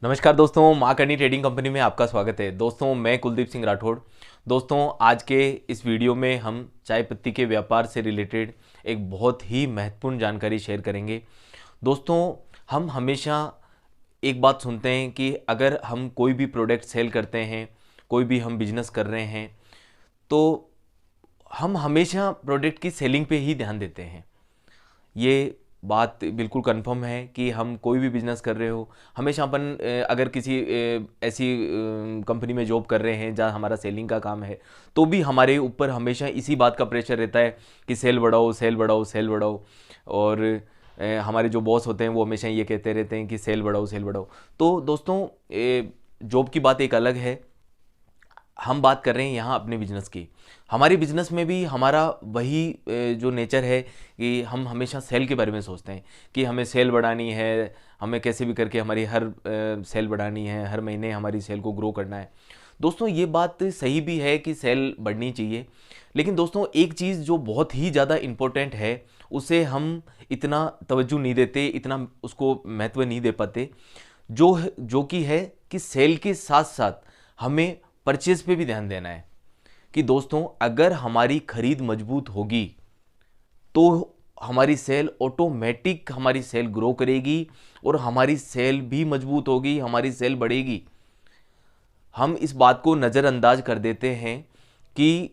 नमस्कार दोस्तों, माँ करनी ट्रेडिंग कंपनी में आपका स्वागत है। दोस्तों, मैं कुलदीप सिंह राठौड़। दोस्तों, आज के इस वीडियो में हम चाय पत्ती के व्यापार से रिलेटेड एक बहुत ही महत्वपूर्ण जानकारी शेयर करेंगे। दोस्तों, हम हमेशा एक बात सुनते हैं कि अगर हम कोई भी प्रोडक्ट सेल करते हैं, कोई भी हम बिजनेस कर रहे हैं, तो हम हमेशा प्रोडक्ट की सेलिंग पे ही ध्यान देते हैं। ये बात बिल्कुल कंफर्म है कि हम कोई भी बिजनेस कर रहे हो, हमेशा अपन अगर किसी ऐसी कंपनी में जॉब कर रहे हैं जहाँ हमारा सेलिंग का काम है, तो भी हमारे ऊपर हमेशा इसी बात का प्रेशर रहता है कि सेल बढ़ाओ, सेल बढ़ाओ, सेल बढ़ाओ। और हमारे जो बॉस होते हैं वो हमेशा ये कहते रहते हैं कि सेल बढ़ाओ, सेल बढ़ाओ। तो दोस्तों, जॉब की बात एक अलग है, हम बात कर रहे हैं यहाँ अपने बिजनेस की। हमारे बिजनेस में भी हमारा वही जो नेचर है कि हम हमेशा सेल के बारे में सोचते हैं कि हमें सेल बढ़ानी है, हमें कैसे भी करके हमारी हर सेल बढ़ानी है, हर महीने हमारी सेल को ग्रो करना है। दोस्तों, ये बात सही भी है कि सेल बढ़नी चाहिए, लेकिन दोस्तों एक चीज़ जो बहुत ही ज़्यादा इम्पोर्टेंट है, उसे हम इतना तवज्जो नहीं देते, इतना उसको महत्व नहीं दे पाते, जो कि है कि सेल के साथ साथ हमें परचेज पे भी ध्यान देना है। कि दोस्तों, अगर हमारी खरीद मजबूत होगी तो हमारी सेल ऑटोमेटिक, हमारी सेल ग्रो करेगी और हमारी सेल भी मजबूत होगी, हमारी सेल बढ़ेगी। हम इस बात को नज़रअंदाज कर देते हैं कि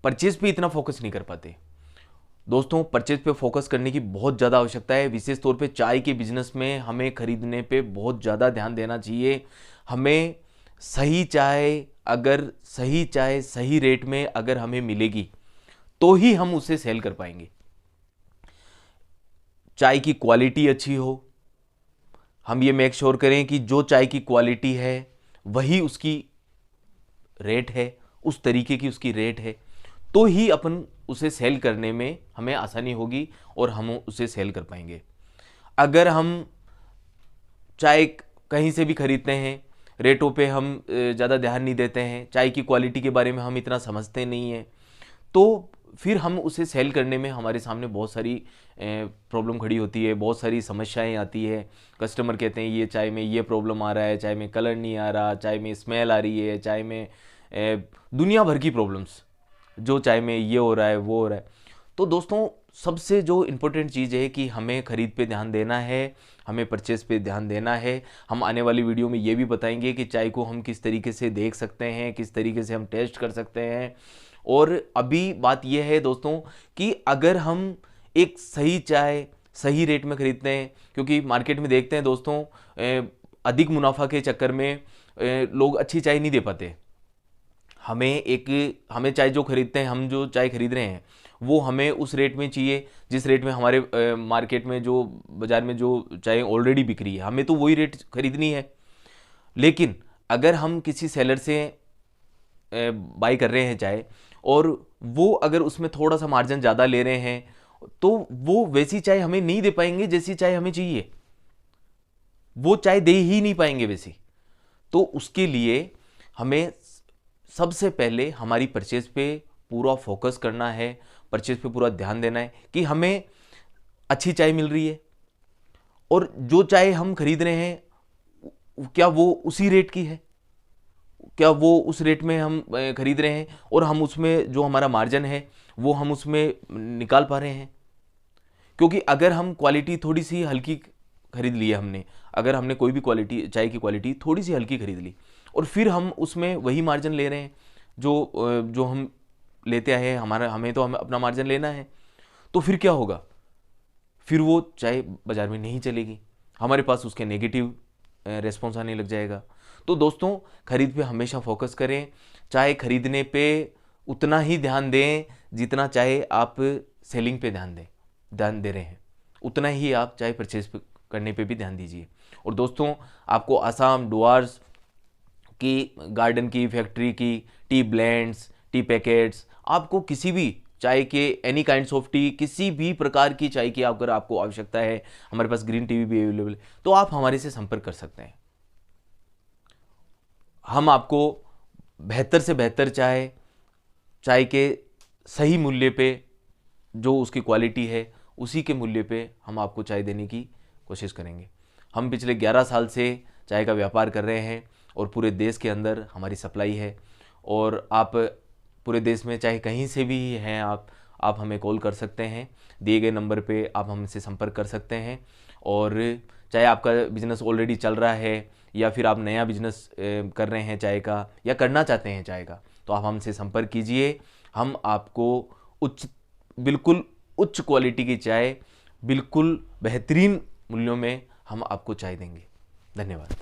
परचेज पे इतना फोकस नहीं कर पाते। दोस्तों, परचेज पे फोकस करने की बहुत ज़्यादा आवश्यकता है। विशेष तौर पे चाय के बिजनेस में हमें खरीदने पे बहुत ज़्यादा ध्यान देना चाहिए। हमें सही चाय, अगर सही चाय सही रेट में अगर हमें मिलेगी तो ही हम उसे सेल कर पाएंगे। चाय की क्वालिटी अच्छी हो, हम ये मेक श्योर करें कि जो चाय की क्वालिटी है वही उसकी रेट है, उस तरीके की उसकी रेट है, तो ही अपन उसे सेल करने में हमें आसानी होगी और हम उसे सेल कर पाएंगे। अगर हम चाय कहीं से भी खरीदते हैं, रेटों पे हम ज़्यादा ध्यान नहीं देते हैं, चाय की क्वालिटी के बारे में हम इतना समझते नहीं हैं, तो फिर हम उसे सेल करने में हमारे सामने बहुत सारी प्रॉब्लम खड़ी होती है, बहुत सारी समस्याएं आती है। कस्टमर कहते हैं ये चाय में ये प्रॉब्लम आ रहा है, चाय में कलर नहीं आ रहा, चाय में स्मेल आ रही है, चाय में दुनिया भर की प्रॉब्लम्स, जो चाय में ये हो रहा है, वो हो रहा है। तो दोस्तों, सबसे जो इम्पोर्टेंट चीज़ है कि हमें ख़रीद पे ध्यान देना है, हमें परचेज़ पे ध्यान देना है। हम आने वाली वीडियो में ये भी बताएंगे कि चाय को हम किस तरीके से देख सकते हैं, किस तरीके से हम टेस्ट कर सकते हैं। और अभी बात यह है दोस्तों कि अगर हम एक सही चाय सही रेट में ख़रीदते हैं, क्योंकि मार्केट में देखते हैं दोस्तों, अधिक मुनाफा के चक्कर में लोग अच्छी चाय नहीं दे पाते। हमें चाय जो खरीदते हैं, हम जो चाय खरीद रहे हैं वो हमें उस रेट में चाहिए जिस रेट में हमारे मार्केट में, जो बाज़ार में जो चाय ऑलरेडी बिक रही है, हमें तो वही रेट खरीदनी है। लेकिन अगर हम किसी सेलर से बाई कर रहे हैं चाय, और वो अगर उसमें थोड़ा सा मार्जिन ज़्यादा ले रहे हैं, तो वो वैसी चाय हमें नहीं दे पाएंगे जैसी चाय हमें चाहिए, वो चाय दे ही नहीं पाएंगे वैसी। तो उसके लिए हमें सबसे पहले हमारी परचेज पे पूरा फोकस करना है, परचेज पे पूरा ध्यान देना है कि हमें अच्छी चाय मिल रही है, और जो चाय हम खरीद रहे हैं क्या वो उसी रेट की है, क्या वो उस रेट में हम खरीद रहे हैं, और हम उसमें जो हमारा मार्जिन है वो हम उसमें निकाल पा रहे हैं। क्योंकि अगर हम क्वालिटी थोड़ी सी हल्की खरीद ली है, हमने अगर हमने कोई भी क्वालिटी, चाय की क्वालिटी थोड़ी सी हल्की खरीद ली, और फिर हम उसमें वही मार्जिन ले रहे हैं जो हम लेते आए हैं, हमें तो हमें अपना मार्जिन लेना है, तो फिर क्या होगा? फिर वो चाय बाज़ार में नहीं चलेगी, हमारे पास उसके नेगेटिव रेस्पॉन्स आने लग जाएगा। तो दोस्तों, खरीद पे हमेशा फोकस करें। चाय खरीदने पे उतना ही ध्यान दें जितना चाहे आप सेलिंग पे ध्यान दे रहे हैं, उतना ही आप चाय परचेज करने पे भी ध्यान दीजिए। और दोस्तों, आपको आसाम डुआर्स की, गार्डन की, फैक्ट्री की टी ब्लेंड्स, टी पैकेट्स, आपको किसी भी चाय के एनी काइंड्स ऑफ टी, किसी भी प्रकार की चाय की अगर आपको आवश्यकता है, हमारे पास ग्रीन टी भी अवेलेबल है, तो आप हमारे से संपर्क कर सकते हैं। हम आपको बेहतर से बेहतर चाय के सही मूल्य पे, जो उसकी क्वालिटी है उसी के मूल्य पे हम आपको चाय देने की कोशिश करेंगे। हम पिछले 11 साल से चाय का व्यापार कर रहे हैं और पूरे देश के अंदर हमारी सप्लाई है। और आप पूरे देश में चाहे कहीं से भी हैं आप हमें कॉल कर सकते हैं, दिए गए नंबर पे आप हमसे संपर्क कर सकते हैं। और चाहे आपका बिजनेस ऑलरेडी चल रहा है या फिर आप नया बिजनेस कर रहे हैं चाय का या करना चाहते हैं चाय का, तो आप हमसे संपर्क कीजिए। हम आपको बिल्कुल उच्च क्वालिटी की चाय बिल्कुल बेहतरीन मूल्यों में हम आपको चाय देंगे। धन्यवाद।